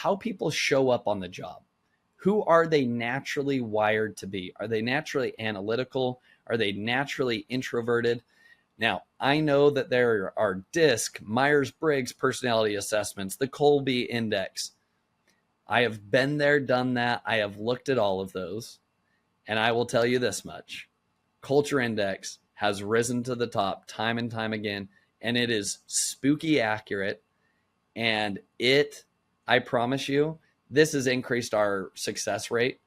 how people show up on the job. Who are they naturally wired to be? Are they naturally analytical? Are they naturally introverted? Now, I know that there are DISC, Myers-Briggs personality assessments, the Colby Index. I have been there, done that. I have looked at all of those. And I will tell you this much. Culture Index has risen to the top time and time again. And it is spooky accurate. And I promise you, this has increased our success rate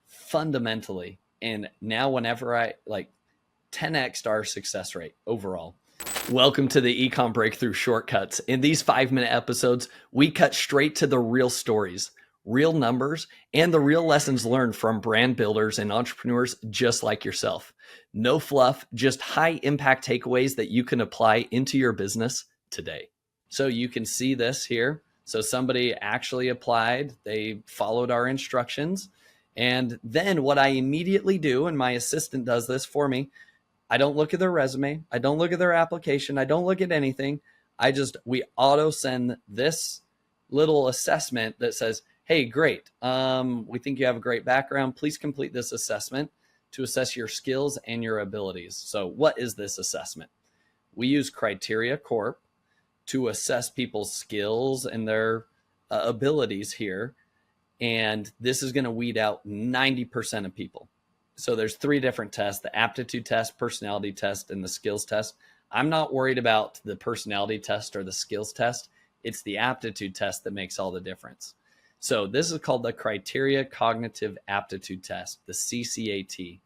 fundamentally. And now whenever I 10x'd our success rate overall. Welcome to the Ecomm Breakthrough Shortcuts. In these 5-minute episodes, we cut straight to the real stories, real numbers, and the real lessons learned from brand builders and entrepreneurs just like yourself. No fluff, just high impact takeaways that you can apply into your business today. So you can see this here. So somebody actually applied, they followed our instructions. And then what I immediately do, and my assistant does this for me, I don't look at their resume. I don't look at their application. I don't look at anything. We auto send this little assessment that says, hey, great. We think you have a great background. Please complete this assessment to assess your skills and your abilities. So what is this assessment? We use Criteria Corp to assess people's skills and their abilities here. And this is going to weed out 90% of people. So there's 3 different tests: the aptitude test, personality test, and the skills test. I'm not worried about the personality test or the skills test. It's the aptitude test that makes all the difference. So this is called the Criteria Cognitive Aptitude Test, the CCAT.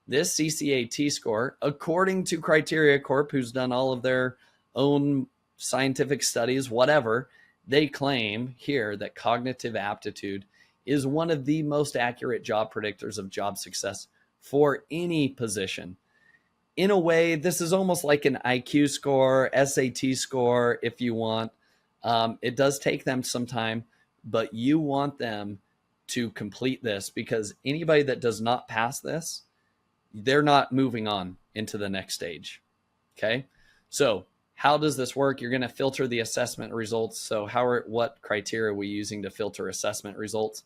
This CCAT score, according to Criteria Corp, who's done all of their own scientific studies, whatever, they claim here that cognitive aptitude is one of the most accurate job predictors of job success for any position. In a way, this is almost like an IQ score, SAT score, if you want. It does take them some time, but you want them to complete this, because anybody that does not pass this, they're not moving on into the next stage. Okay. So how does this work? You're going to filter the assessment results. So what criteria are we using to filter assessment results?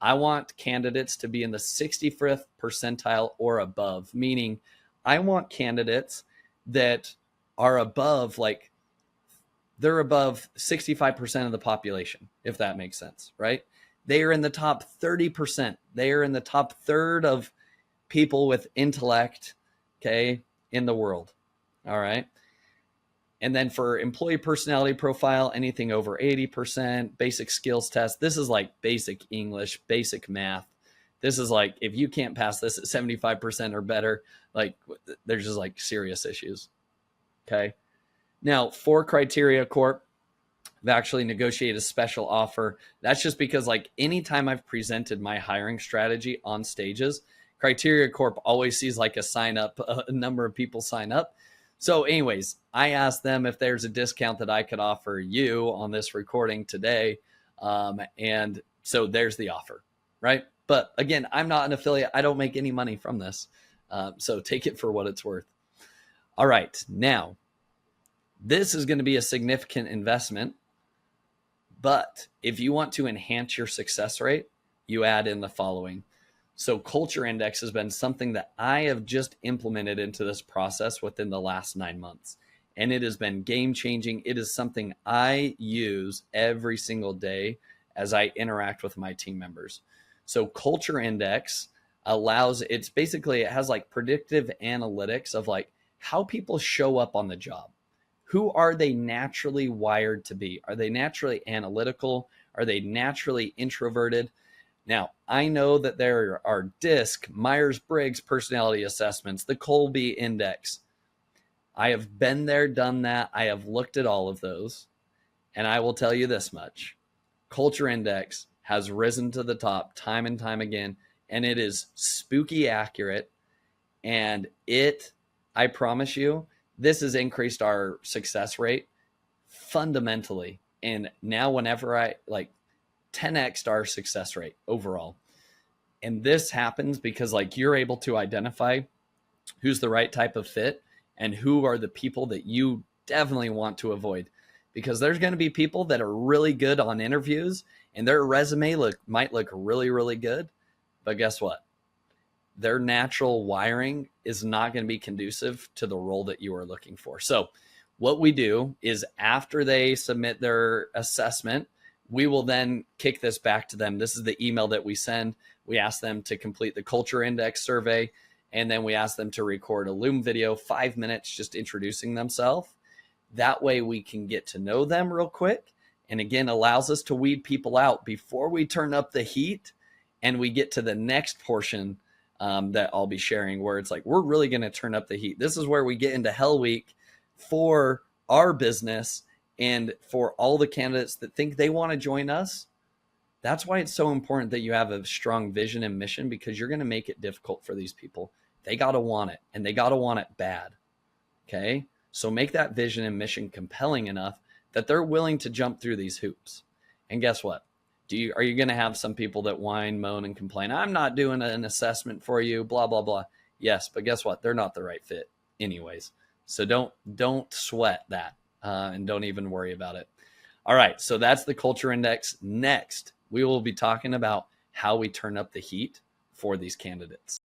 I want candidates to be in the 65th percentile or above, meaning I want candidates that are above, they're above 65% of the population, if that makes sense, right? They are in the top 30%. They are in the top third of people with intellect, okay, in the world. All right. And then for employee personality profile, anything over 80%, basic skills test. This is like basic English, basic math. This is like, if you can't pass this at 75% or better, there's just serious issues. Okay. Now for Criteria Corp, I've actually negotiated a special offer. That's just because anytime I've presented my hiring strategy on stages, Criteria Corp always sees a number of people sign up. So anyways, I asked them if there's a discount that I could offer you on this recording today. And so there's the offer, right? But again, I'm not an affiliate. I don't make any money from this. So take it for what it's worth. All right. Now, this is going to be a significant investment. But if you want to enhance your success rate, you add in the following. So Culture Index has been something that I have just implemented into this process within the last 9 months. And it has been game changing. It is something I use every single day as I interact with my team members. So Culture Index it has predictive analytics of how people show up on the job. Who are they naturally wired to be? Are they naturally analytical? Are they naturally introverted? Now, I know that there are DISC, Myers-Briggs personality assessments, the Colby Index. I have been there, done that. I have looked at all of those. And I will tell you this much. Culture Index has risen to the top time and time again. And it is spooky accurate. And I promise you, this has increased our success rate fundamentally. And now whenever I 10x'd our success rate overall. And this happens because you're able to identify who's the right type of fit and who are the people that you definitely want to avoid, because there's going to be people that are really good on interviews and their resume might look really, really good, but guess what? Their natural wiring is not going to be conducive to the role that you are looking for. So what we do is after they submit their assessment, we will then kick this back to them. This is the email that we send. We ask them to complete the culture index survey, and then we ask them to record a Loom video, 5 minutes, just introducing themselves. That way we can get to know them real quick. And again, allows us to weed people out before we turn up the heat and we get to the next portion that I'll be sharing, where it's like, we're really going to turn up the heat. This is where we get into Hell Week for our business and for all the candidates that think they want to join us. That's why it's so important that you have a strong vision and mission, because you're going to make it difficult for these people. They got to want it, and they got to want it bad. Okay. So make that vision and mission compelling enough that they're willing to jump through these hoops. And guess what? Are you going to have some people that whine, moan, and complain? I'm not doing an assessment for you, blah, blah, blah. Yes, but guess what? They're not the right fit anyways. So don't sweat that and don't even worry about it. All right, so that's the culture index. Next, we will be talking about how we turn up the heat for these candidates.